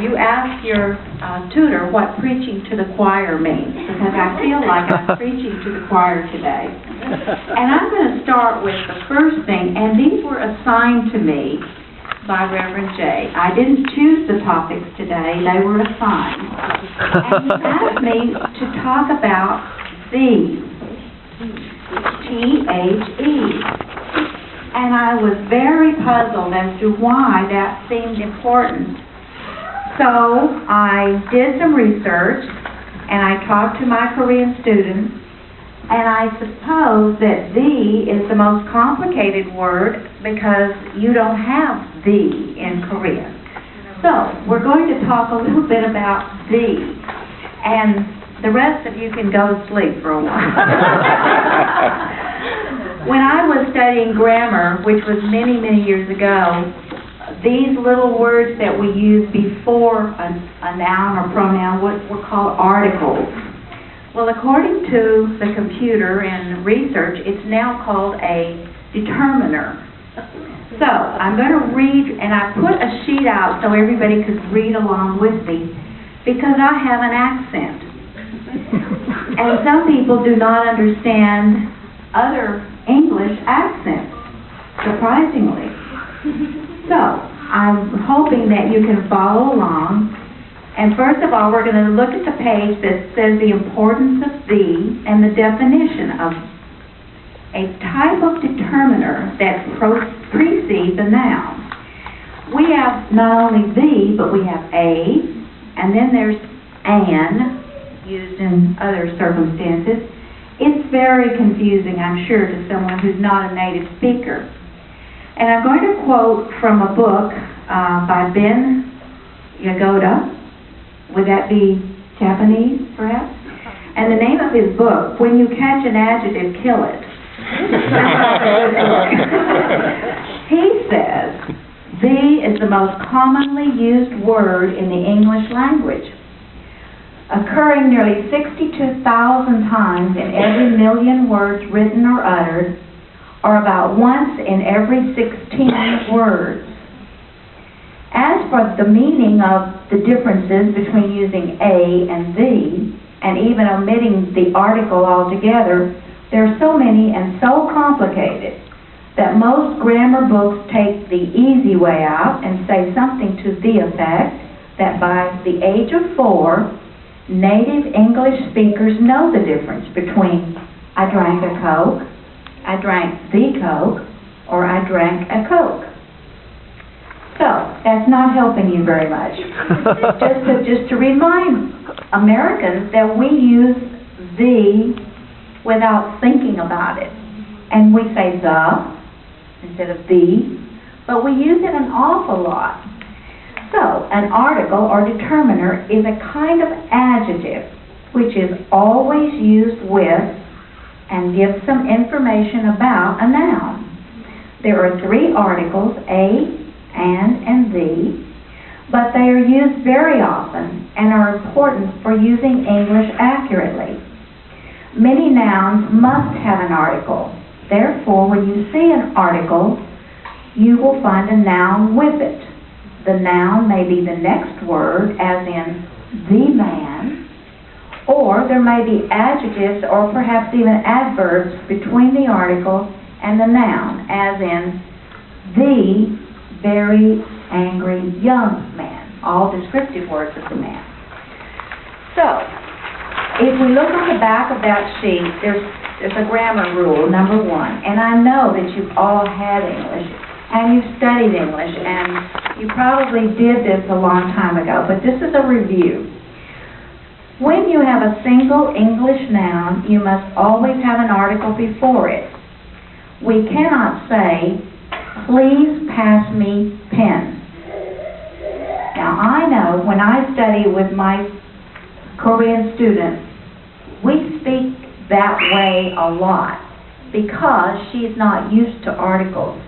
you ask your tutor what preaching to the choir means, because I feel like I'm preaching to the choir today. And I'm going to start with the first thing, and these were assigned to me by Reverend Jay. I didn't choose the topics today, they were assigned. And he asked me to talk about these, T-H-E. And I was very puzzled as to why that seemed important. So I did some research, and I talked to my Korean students, and I suppose that "the" is the most complicated word because you don't have "the" in Korean. So we're going to talk a little bit about "the," and the rest of you can go to sleep for a while. When I was studying grammar, which was many, many years ago, these little words that we use before a noun or pronoun were called articles. Well, according to the computer and research, it's now called a determiner. So, I'm going to read, and I put a sheet out so everybody could read along with me, because I have an accent. And some people do not understand other English accents, surprisingly. So, I'm hoping that you can follow along. And first of all, we're going to look at the page that says the importance of "the" and the definition of a type of determiner that precedes a noun. We have not only "the," but we have "a," and then there's "an," used in other circumstances. It's very confusing, I'm sure, to someone who's not a native speaker. And I'm going to quote from a book by Ben Yagoda. Would that be Japanese, perhaps? And the name of his book, "When You Catch an Adjective, Kill It." He says, "The" is the most commonly used word in the English language, occurring nearly 62,000 times in every million words written or uttered, or about once in every 16 words. As for the meaning of the differences between using "a" and "the," and even omitting the article altogether, there are so many and so complicated that most grammar books take the easy way out and say something to the effect that by the age of 4, native English speakers know the difference between "I drank a Coke," "I drank the Coke," or "I drank a Coke." So, that's not helping you very much. just to remind Americans that we use "the" without thinking about it. And we say "the" instead of "the," but we use it an awful lot. So, an article or determiner is a kind of adjective which is always used with and gives some information about a noun. There are 3 articles, "a," and "the," but they are used very often and are important for using English accurately. Many nouns must have an article. Therefore, when you see an article, you will find a noun with it. The noun may be the next word, as in "the man," or there may be adjectives or perhaps even adverbs between the article and the noun, as in "the very angry young man," all descriptive words of the man. So, if we look on the back of that sheet, there's a grammar rule, number 1, and I know that you've all had English, and you've studied English, and you probably did this a long time ago, but this is a review. When you have a single English noun, you must always have an article before it. We cannot say, "Please pass me pen." Now, I know when I study with my Korean students, we speak that way a lot because she's not used to articles.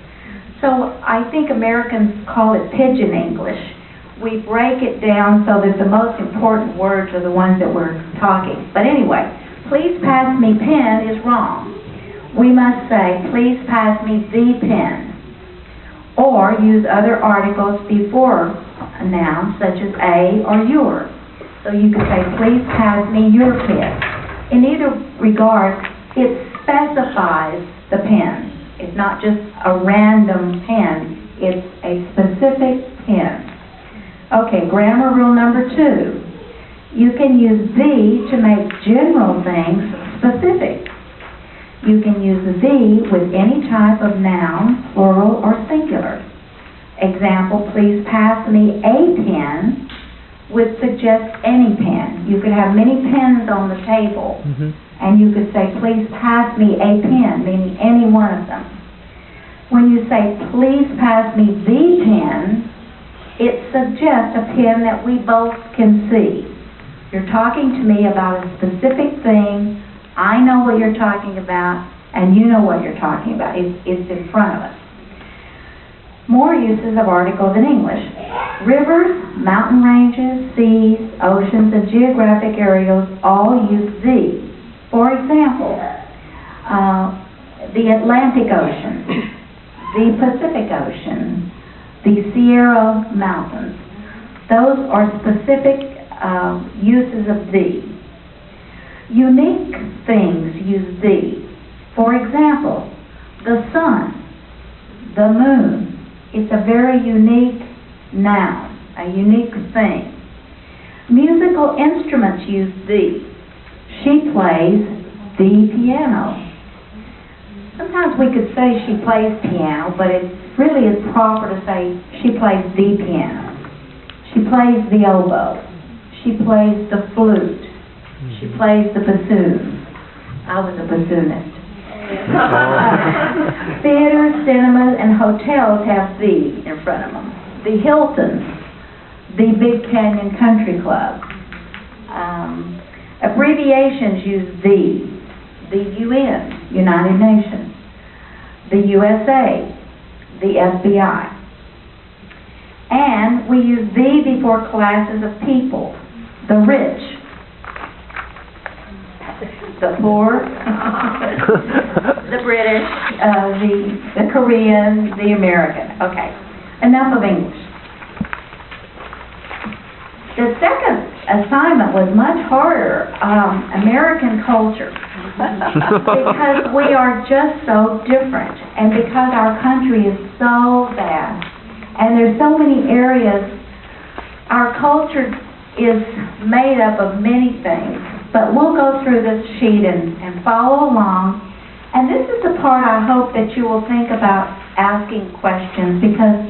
So I think Americans call it pidgin English. We break it down so that the most important words are the ones that we're talking. But anyway, "Please pass me pen" is wrong. We must say, "Please pass me the pen," or use other articles before nouns such as a or your. So you could say, please pass me your pen. In either regard, it specifies the pen. It's not just a random pen, it's a specific pen. Okay, grammar rule number 2. You can use the to make general things specific. You can use the with any type of noun, plural or singular. Example, please pass me a pen would suggest any pen. You could have many pens on the table, and you could say, please pass me a pen, meaning any one of them. When you say, please pass me the pen, it suggests a pen that we both can see. You're talking to me about a specific thing. I know what you're talking about, and you know what you're talking about. It's in front of us. More uses of articles in English. Rivers, mountain ranges, seas, oceans, and geographic areas all use the. For example, the Atlantic Ocean, the Pacific Ocean, the Sierra Mountains. Those are specific uses of the. Unique things use the. For example, the sun, the moon. It's a very unique noun, a unique thing. Musical instruments use the. She plays the piano. Sometimes we could say she plays piano, but it really is proper to say she plays the piano. She plays the oboe. She plays the flute. She plays the bassoon. I was a bassoonist. Theaters, cinemas, and hotels have the in front of them. The Hiltons, the Big Canyon Country Club. Abbreviations use the UN, United Nations, the USA, the FBI. And we use the before classes of people. The rich, the poor, the British, the Korean, the American. Okay, enough of English. The second assignment was much harder, American culture, because we are just so different, and because our country is so vast, and there's so many areas. Our culture is made up of many things. But we'll go through this sheet and follow along. And this is the part I hope that you will think about asking questions, because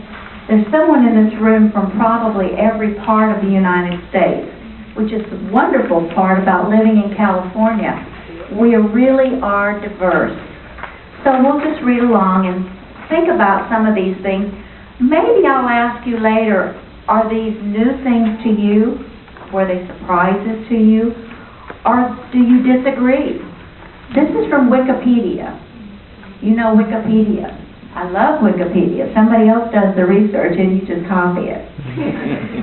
there's someone in this room from probably every part of the United States, which is the wonderful part about living in California. We really are diverse. So we'll just read along and think about some of these things. Maybe I'll ask you later, are these new things to you? Were they surprises to you? Or do you disagree? This is from Wikipedia. You know Wikipedia. I love Wikipedia. Somebody else does the research and you just copy it.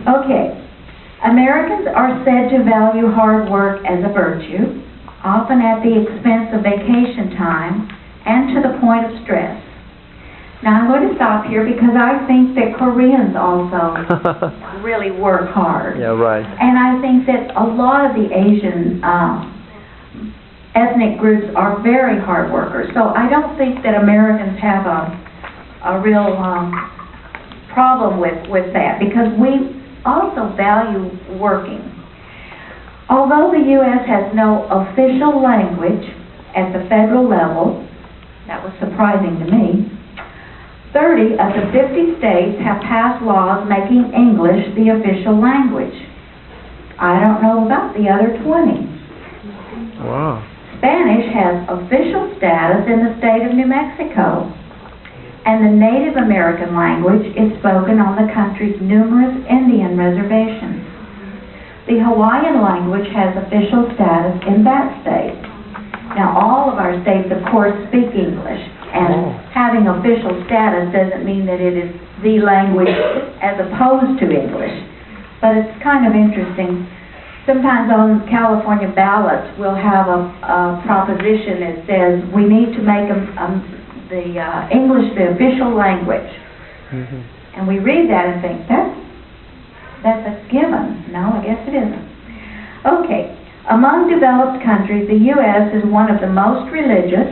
Okay. Americans are said to value hard work as a virtue, often at the expense of vacation time and to the point of stress. Now I'm going to stop here because I think that Koreans also really work hard. Yeah, right. And I think that a lot of the Asian ethnic groups are very hard workers. So I don't think that Americans have a real problem with that, because we also value working. Although the U.S. has no official language at the federal level, that was surprising to me, 30 of the 50 states have passed laws making English the official language. I don't know about the other 20. Wow. Spanish has official status in the state of New Mexico, and the Native American language is spoken on the country's numerous Indian reservations. The Hawaiian language has official status in that state. Now, all of our states, of course, speak English. And having official status doesn't mean that it is the language as opposed to English. But it's kind of interesting. Sometimes on California ballots, we'll have a proposition that says we need to make the English the official language. And we read that and think, That's a given. No, I guess it isn't. Okay. Among developed countries, the U.S. is one of the most religious,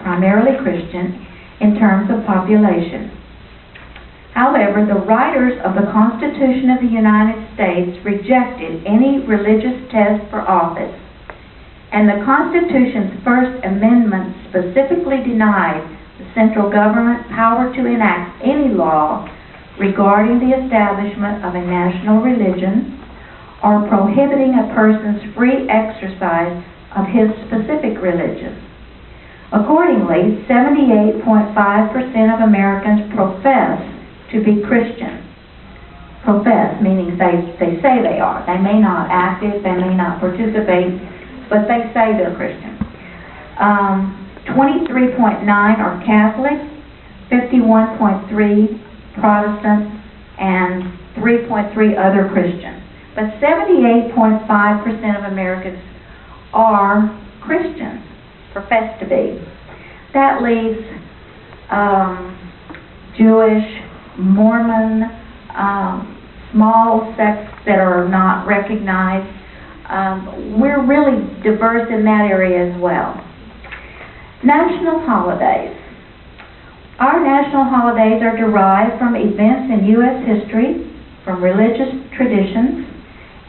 primarily Christian, in terms of population. However, the writers of the Constitution of the United States rejected any religious test for office, and the Constitution's First Amendment specifically denied the central government power to enact any law regarding the establishment of a national religion or prohibiting a person's free exercise of his specific religion. Accordingly, 78.5% of Americans profess to be Christian. Profess, meaning they say they are. They may not act it, they may not participate, but they say they're Christian. 23.9 are Catholic, 51.3 Protestant, and 3.3 other Christians. But 78.5% of Americans are Christians, profess to be. That leaves Jewish, Mormon, small sects that are not recognized. We're really diverse in that area as well. National holidays. Our national holidays are derived from events in U.S. history, from religious traditions,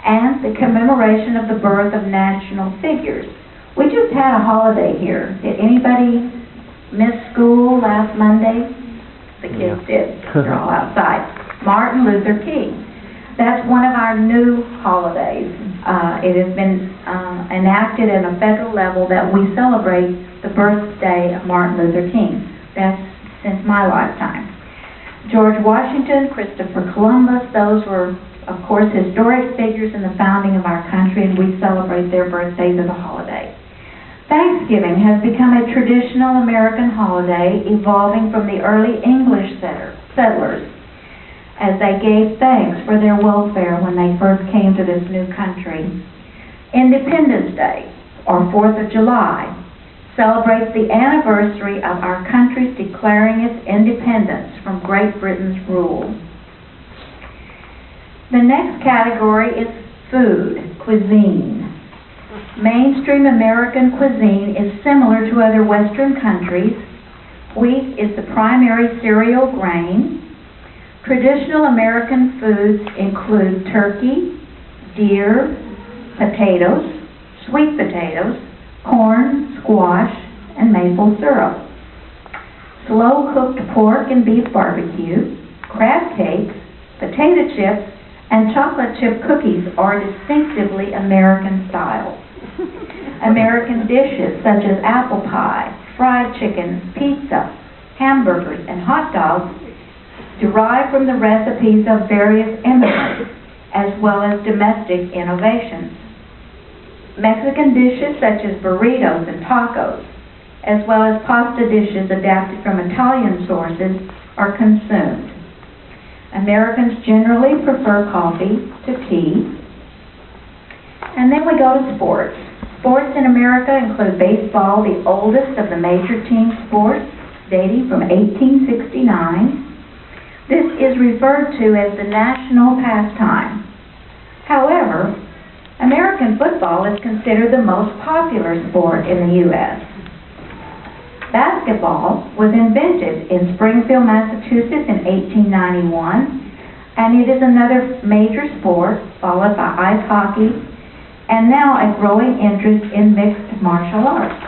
and the commemoration of the birth of national figures. We just had a holiday here. Did anybody miss school last Monday? The kids did. They're all outside. Martin Luther King. That's one of our new holidays. It has been enacted at a federal level that we celebrate the birthday of Martin Luther King. That's since my lifetime. George Washington, Christopher Columbus, those were, of course, historic figures in the founding of our country, and we celebrate their birthdays as a holiday. Thanksgiving has become a traditional American holiday, evolving from the early English settlers, as they gave thanks for their welfare when they first came to this new country. Independence Day, or 4th of July, celebrates the anniversary of our country's declaring its independence from Great Britain's rule. The next category is food, cuisine. Mainstream American cuisine is similar to other Western countries. Wheat is the primary cereal grain. Traditional American foods include turkey, deer, potatoes, sweet potatoes, corn, squash, and maple syrup. Slow-cooked pork and beef barbecue, crab cakes, potato chips, and chocolate chip cookies are distinctively American styles. American dishes such as apple pie, fried chicken, pizza, hamburgers, and hot dogs derive from the recipes of various immigrants, as well as domestic innovations. Mexican dishes such as burritos and tacos, as well as pasta dishes adapted from Italian sources, are consumed. Americans generally prefer coffee to tea. And then we go to sports. Sports in America include baseball, the oldest of the major team sports, dating from 1869. This is referred to as the national pastime. However, American football is considered the most popular sport in the U.S. Basketball was invented in Springfield, Massachusetts in 1891, and it is another major sport, followed by ice hockey, and now a growing interest in mixed martial arts.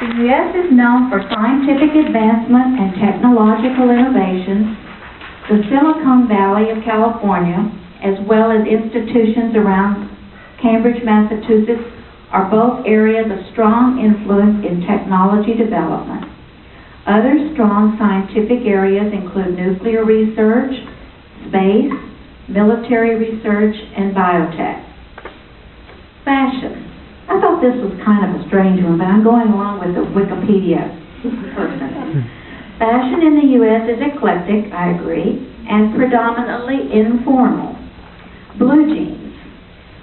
The U.S. is known for scientific advancement and technological innovations. The Silicon Valley of California, as well as institutions around Cambridge, Massachusetts, are both areas of strong influence in technology development. Other strong scientific areas include nuclear research, space, military research, and biotech. Fashion. I thought this was kind of a strange one, but I'm going along with the Wikipedia person. Fashion in the U.S. is eclectic, I agree, and predominantly informal. Blue jeans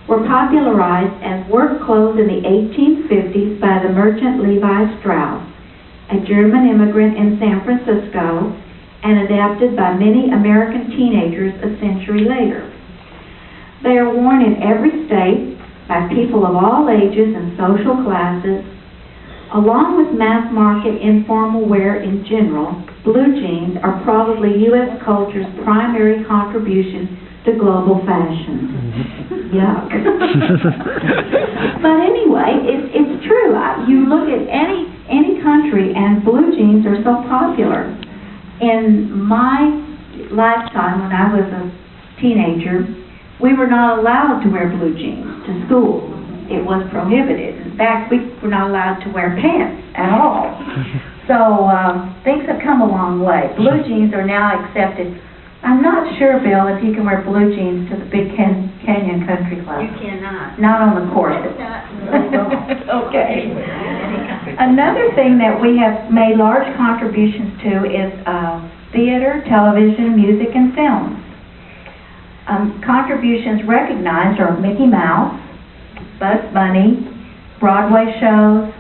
were popularized as work clothes in the 1850s by the merchant Levi Strauss, a German immigrant in San Francisco, and adapted by many American teenagers a century later. They are worn in every state by people of all ages and social classes. Along with mass market informal wear in general, blue jeans are probably U.S. culture's primary contribution to global fashion. Yuck. But anyway, it's true. You look at any country and blue jeans are so popular. In my lifetime, when I was a teenager, we were not allowed to wear blue jeans to school. It was prohibited. In fact, we were not allowed to wear pants at all. So things have come a long way. Blue jeans are now accepted. I'm not sure, Bill, if you can wear blue jeans to the Big Canyon Country Club. You cannot. Not on the course. Okay. Another thing that we have made large contributions to is theater, television, music, and film. Contributions recognized are Mickey Mouse, Bugs Bunny, Broadway shows,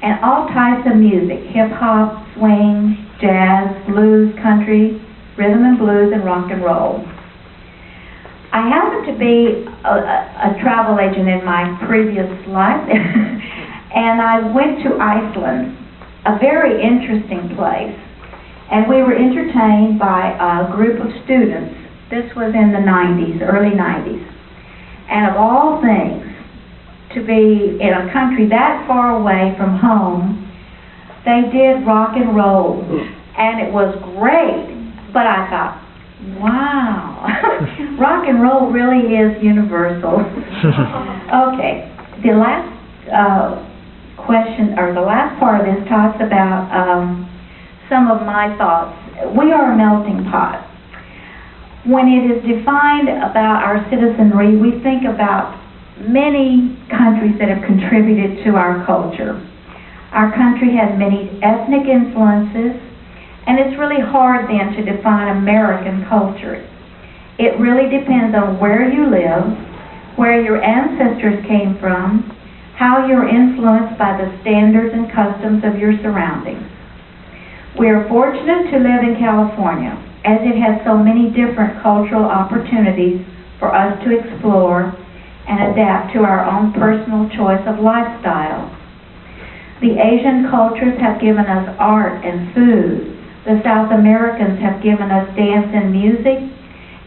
and all types of music: hip-hop, swing, jazz, blues, country, rhythm and blues, and rock and roll. I happened to be a travel agent in my previous life, and I went to Iceland, a very interesting place, and we were entertained by a group of students. This was in the 90s, early 90s, and of all things, to be in a country that far away from home, they did rock and roll, and it was great. But I thought, wow, rock and roll really is universal. Okay, the last question, or the last part of this talks about some of my thoughts. We are a melting pot. When it is defined about our citizenry, we think about many countries that have contributed to our culture. Our country has many ethnic influences, and it's really hard then to define American culture. It really depends on where you live, where your ancestors came from, how you're influenced by the standards and customs of your surroundings. We are fortunate to live in California, as it has so many different cultural opportunities for us to explore and adapt to our own personal choice of lifestyle. The Asian cultures have given us art and food. The South Americans have given us dance and music,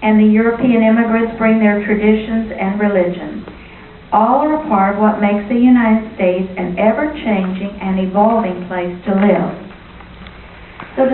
and the European immigrants bring their traditions and religion. All are a part of what makes the United States an ever-changing and evolving place to live. So